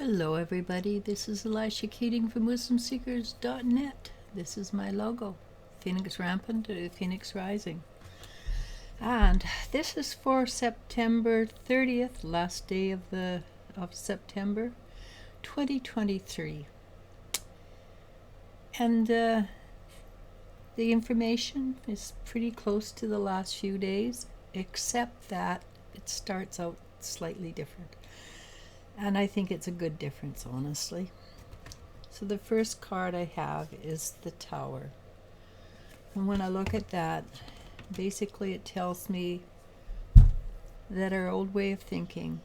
Hello everybody, this is Elisha Keating from WisdomSeekers.net. This is my logo, Phoenix Rampant to Phoenix Rising. And this is for September 30th, last day of September 2023. And the information is pretty close to the last few days, except that it starts out slightly different. And I think it's a good difference, honestly. So the first card I have is the Tower. And when I look at that, basically it tells me that our old way of thinking,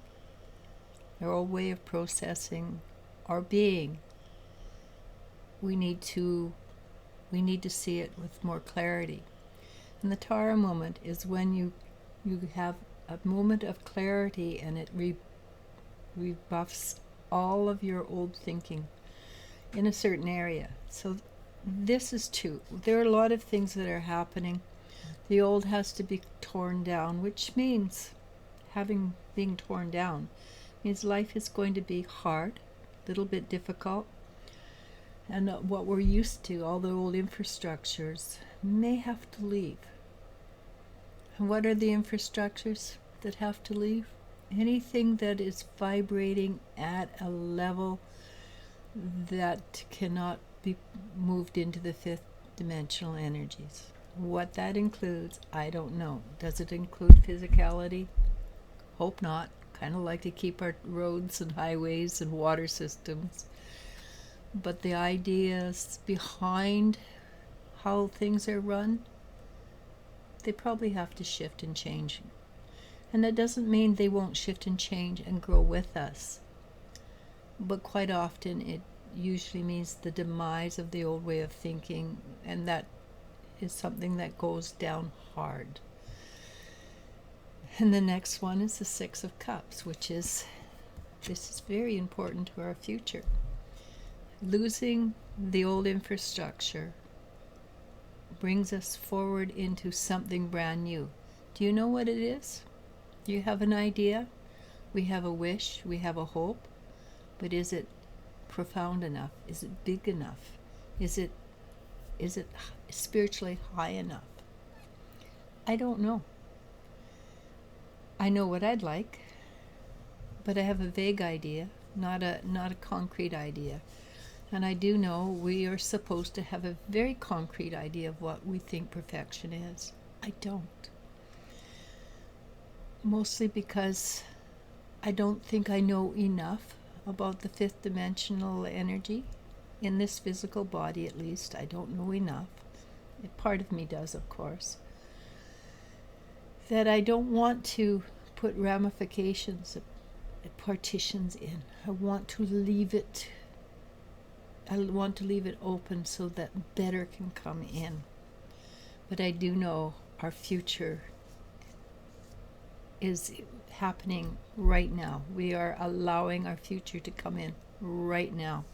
our old way of processing, our being, we need to see it with more clarity. And the Tower moment is when you have a moment of clarity and it rebuffs all of your old thinking in a certain area. So this is true. There are a lot of things that are happening. The old has to be torn down, which means being torn down means life is going to be hard, a little bit difficult, and what we're used to, all the old infrastructures, may have to leave. And what are the infrastructures that have to leave? Anything that is vibrating at a level that cannot be moved into the fifth dimensional energies. What that includes, I don't know. Does it include physicality? Hope not. Kind of like to keep our roads and highways and water systems. But the ideas behind how things are run, they probably have to shift and change. And that doesn't mean they won't shift and change and grow with us. But quite often it usually means the demise of the old way of thinking, and that is something that goes down hard. And the next one is the Six of Cups, this is very important to our future. Losing the old infrastructure brings us forward into something brand new. Do you know what it is? Do you have an idea? We have a wish, we have a hope, but is it profound enough? Is it big enough? Is it spiritually high enough? I don't know. I know what I'd like, but I have a vague idea, not a concrete idea. And I do know we are supposed to have a very concrete idea of what we think perfection is. I don't. Mostly because I don't think I know enough about the fifth dimensional energy in this physical body, at least. I don't know enough. Part of me does, of course. That I don't want to put ramifications, partitions in. I want to leave it open so that better can come in. But I do know our future is happening right now. We are allowing our future to come in right now.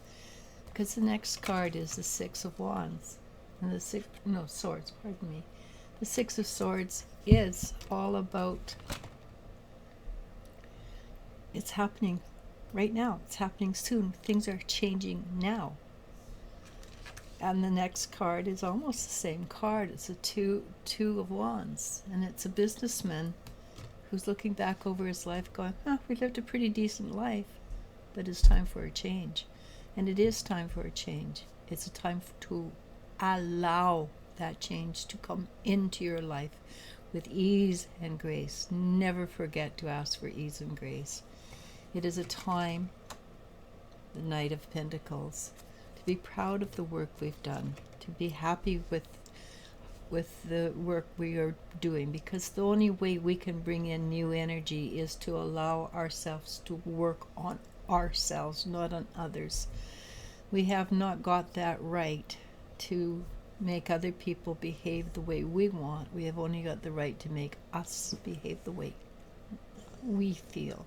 Because the next card is the Six of Wands. And Swords, pardon me. The Six of Swords is all about, it's happening right now. It's happening soon. Things are changing now. And the next card is almost the same card. It's a two of Wands. And it's a businessman who's looking back over his life going, we lived a pretty decent life, but it's time for a change. And it is time for a change. It's a time to allow that change to come into your life with ease and grace. Never forget to ask for ease and grace. It is a time, the Knight of Pentacles, to be proud of the work we've done, to be happy with the work we are doing, because the only way we can bring in new energy is to allow ourselves to work on ourselves, not on others. We have not got that right to make other people behave the way we want. We have only got the right to make us behave the way we feel.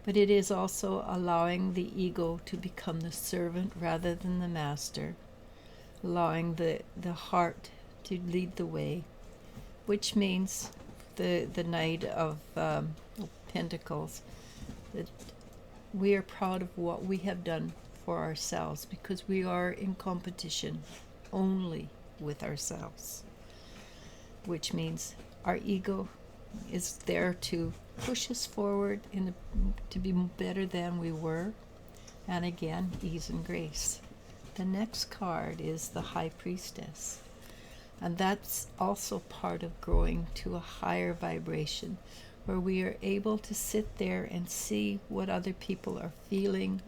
But it is also allowing the ego to become the servant rather than the master, allowing the heart to lead the way, which means the Knight of Pentacles, that we are proud of what we have done for ourselves, because we are in competition only with ourselves, which means our ego is there to push us forward to be better than we were, and again, ease and grace. The next card is the High Priestess, and that's also part of growing to a higher vibration, where we are able to sit there and see what other people are feeling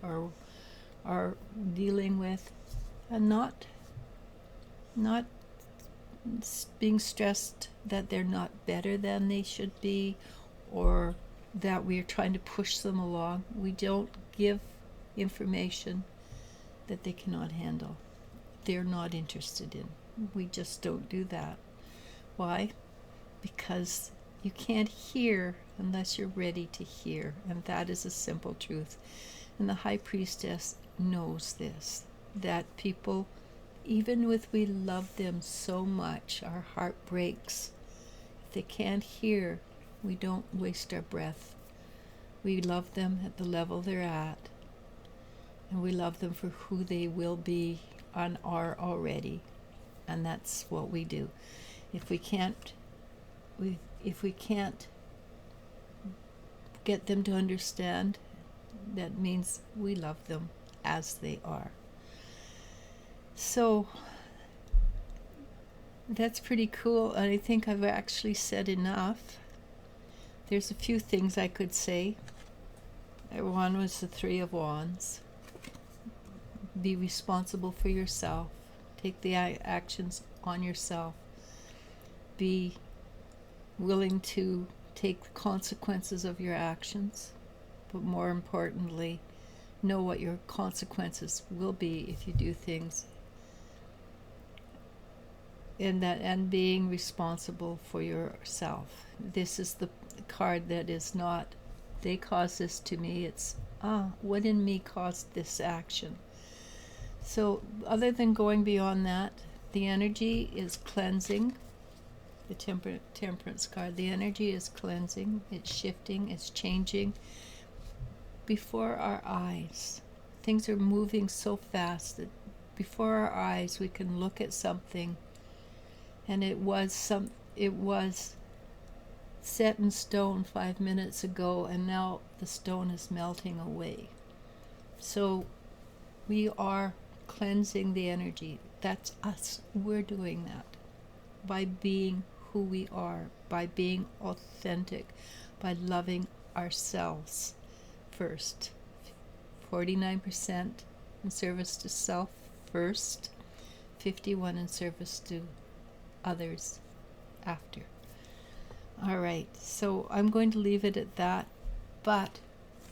or are dealing with, and not being stressed that they're not better than they should be, or that we are trying to push them along. We don't give information that they cannot handle, they're not interested in. We just don't do that. Why? Because you can't hear unless you're ready to hear, and that is a simple truth. And the High Priestess knows this, that people, even if we love them so much, our heart breaks. If they can't hear, we don't waste our breath. We love them at the level they're at, and we love them for who they will be and are already. And that's what we do. If we can't get them to understand, that means we love them as they are. So that's pretty cool, and I think I've actually said enough. There's a few things I could say. One was the Three of Wands. Be responsible for yourself. Take the actions on yourself. Be willing to take the consequences of your actions, but more importantly, know what your consequences will be if you do things, and being responsible for yourself. This is the card that is not, they caused this to me. It's, what in me caused this action? So other than going beyond that, the energy is cleansing. The temperance card, the energy is cleansing, it's shifting, it's changing before our eyes. Things are moving so fast that before our eyes we can look at something, and it was set in stone 5 minutes ago, and now the stone is melting away. So we are cleansing the energy. That's us. We're doing that by being who we are, by being authentic, by loving ourselves first. 49% in service to self first, 51% in service to others after. All right, so I'm going to leave it at that, but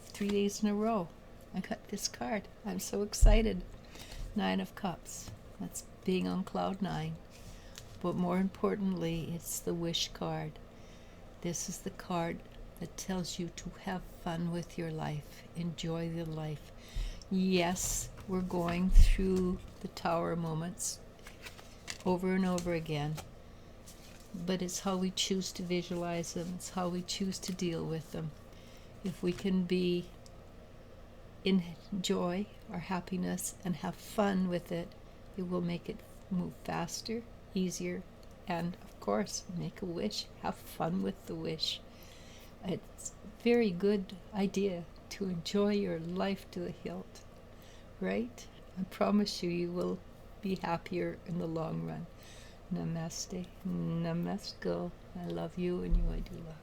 3 days in a row I got this card. I'm so excited. 9 of Cups. That's being on cloud 9. But more importantly, it's the Wish card. This is the card that tells you to have fun with your life. Enjoy the life. Yes, we're going through the tower moments over and over again, but it's how we choose to visualize them. It's how we choose to deal with them. If we can be enjoy our happiness and have fun with it, it will make it move faster, easier, and of course, make a wish. Have fun with the wish. It's a very good idea to enjoy your life to the hilt, right? I promise you, you will be happier in the long run. Namaste. Namaste. I love you, and you I do love.